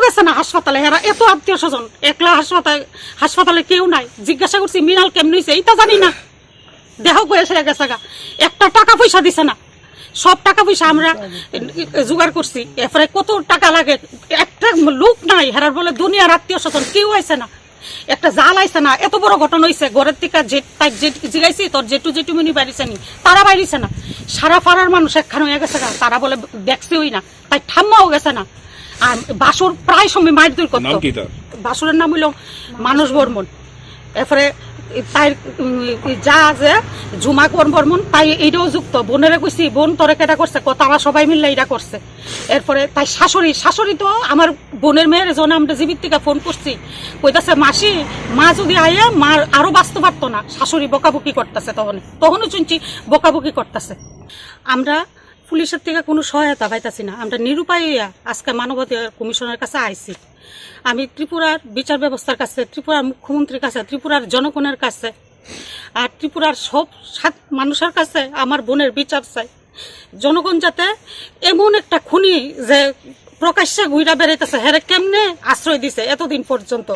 গেছে না হাসপাতালে, এরা এত আত্মীয় স্বজন, একলা হাসপাতালে কেউ নাই। জিজ্ঞাসা করছি মৃণাল কেমন হয়েছে, এইটা জানি না। দেহ বয়স হয়ে গেছে, একটা টাকা পয়সা দিছে না। সব টাকা পয়সা আমরা জোগাড় করছি, এরপরে কত টাকা লাগে, একটা লোক নাই হেরার বলে দুনিয়ার আত্মীয় স্বজন কেউ আইছে না, একটা জাল আইছে না। এত বড় ঘটনা হয়েছে, ঘরের থেকে জিগাইছি তোর জেঠু মিনি বাড়িছে নি, তারা বাড়িছে না। সারা পাড়ার মানুষ একখান হয়ে গেছে, তারা বলে দেখছেই না, তাই ঠাম্মাও গেছে না। আর বাসুর প্রায় সময় মাইর দূর করতো। বাসুরের নাম হইল মানুষ বর্মন। এরপরে তাই যা আছে ঝুমা বর্মন, তাই এইটাও যুক্ত। বোনেরা কইছি বোন তোরে কেটা করছে, তারা সবাই মিললে এটা করছে। এরপরে তাই শাশুড়ি তো আমার বোনের মেয়ের জন্য আমরা জীবিত থেকে ফোন করছি, কইতাছে মাসি মা যদি আয়ে মা আরো বাঁচতে পারতো না। শাশুড়ি বকাবকি করতেছে, তখনও শুনছি বকাবকি করতেছে। আমরা পুলিশের থেকে কোনো সহায়তা পাইতাছি না, আমরা নিরুপায় আজকে মানবাধিকার কমিশনের কাছে আইছি। আমি ত্রিপুরার বিচার ব্যবস্থার কাছে, ত্রিপুরার মুখ্যমন্ত্রীর কাছে, ত্রিপুরার জনগণের কাছে আর ত্রিপুরার সব মানুষের কাছে আমার বোনের বিচার চাই। জনগণ যাতে এমন একটা খুনি যে প্রকাশ্যে ঘুরা বেড়াইতেছে, হেরে কেমনে আশ্রয় দিছে এতদিন পর্যন্ত,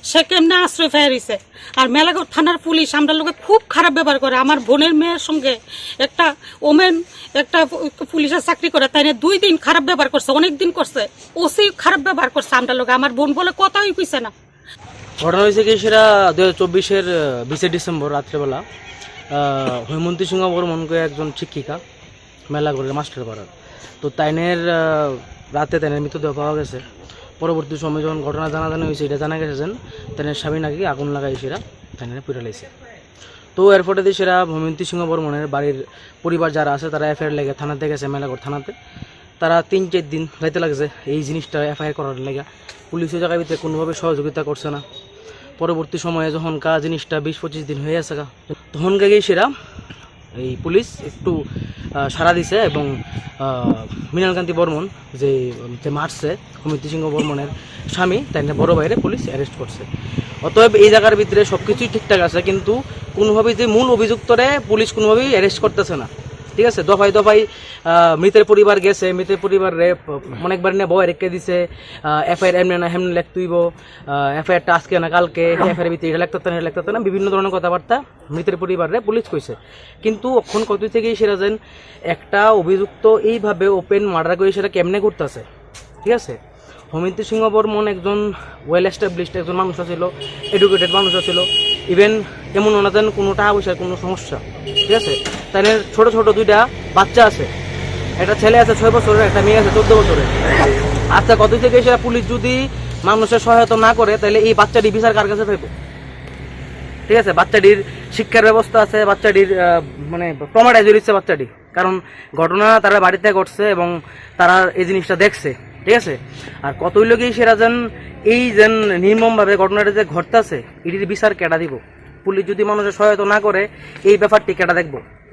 সে কেমনে আশ্রয় ফেরিছে। আর মেলাঘর থানার পুলিশ আমরা লোকে খুব খারাপ ব্যবহার করে। আমার বোনের মেয়ের সঙ্গে একটা ওমেন একটা পুলিশের চাকরি করে, তাই 2 দিন খারাপ ব্যবহার করছে, অনেক দিন করছে, ওসি খারাপ ব্যবহার করছে আমরা লোকে। আমার বোন বলে কথাই কইছে না। ঘটনা হয়েছে কি, সেটা 2024-এর 20 ডিসেম্বর রাত্রেবেলা হৈমন্তী সিংহ বর্মনকে একজন শিক্ষিকা মেলাঘরের মাস্টার পাড়ার, তো তাইনের রাতে তাইনের মৃতদেহ পাওয়া গেছে। পরবর্তী সময় যখন ঘটনা জানাজানি হয়েছে, এটা জানা গেছে যে তাইনের স্বামী নাকি আগুন লাগাই সেরা তাইনের পুড়ে লাইছে। তো এরপরে দিয়ে সেরা হৈমন্তী সিংহ বর্মনের বাড়ির পরিবার যারা আছে তারা এফআইআর লেগে থানাতে গেছে, মেলাঘর থানাতে। তারা 3-4 দিন যাইতে লাগছে এই জিনিসটা এফআইআর করার লেগে। পুলিশের জায়গার ভিতরে কোনোভাবে সহযোগিতা করছে না। পরবর্তী সময়ে যখন জিনিসটা 20-25 দিন হয়ে আছে, তখন গিয়ে সেরা এই পুলিশ একটু সাড়া দিছে এবং মৃণালকান্তি বর্মন যে মারছে হৈমন্তী সিংহ বর্মনের স্বামী, তাই বড় বাইরে পুলিশ অ্যারেস্ট করছে। অতএব এই জায়গার ভিতরে সব কিছুই ঠিকঠাক আছে, কিন্তু কোনোভাবেই যে মূল অভিযুক্তরে পুলিশ কোনোভাবেই অ্যারেস্ট করতেছে না। ঠিক আছে, দফায় দফায় মৃতের পরিবার গেছে, মৃতের পরিবার অনেকবার নিয়ে বয় রেখে দিছে, এফআইআর এমনি না হেমনি লেখতেইব, এফআইআরটা আজকে না কালকে, এফআইআর ভিতরে এটা লেখতে না, বিভিন্ন ধরনের কথাবার্তা মৃতের পরিবারে পুলিশ কইছে। কিন্তু অক্ষণ কত থেকেই সেটা যেন একটা অভিযুক্ত এইভাবে ওপেন মার্ডার করে সেটা কেমনে করতেছে। ঠিক আছে, হৈমন্তী সিংহ বর্মন একজন ওয়েল এস্টাবলিশড একজন মানুষ ছিল, এডুকেটেড মানুষ ছিল। ইভেন এমন না যেন কোনো টাকা পয়সার কোনো সমস্যা। ঠিক আছে, তাদের ছোট ছোট 2টা বাচ্চা আছে, একটা ছেলে আছে 6 বছরের, একটা মেয়ে আছে 14 বছরের। আচ্ছা, কত থেকে সেটা পুলিশ যদি মানুষের সহায়তা না করে, তাহলে এই বাচ্চাটি বিচার কার কাছে পাইব? ঠিক আছে, বাচ্চাটির শিক্ষার ব্যবস্থা আছে, বাচ্চাটির মানে ট্রমাটাইজ হচ্ছে বাচ্চাটি, কারণ ঘটনা তারা বাড়িতে ঘটছে এবং তারা এই জিনিসটা দেখছে। ঠিক আছে, আর কতই লোকই সেরা যেন এই যেন নির্মমভাবে ঘটনাটা যে ঘটতেছে, এটির বিচার কেটা দিব? পুলিশ যদি মানুষের সহায়তা না করে এই ব্যাপারটি কেটা দেখবো?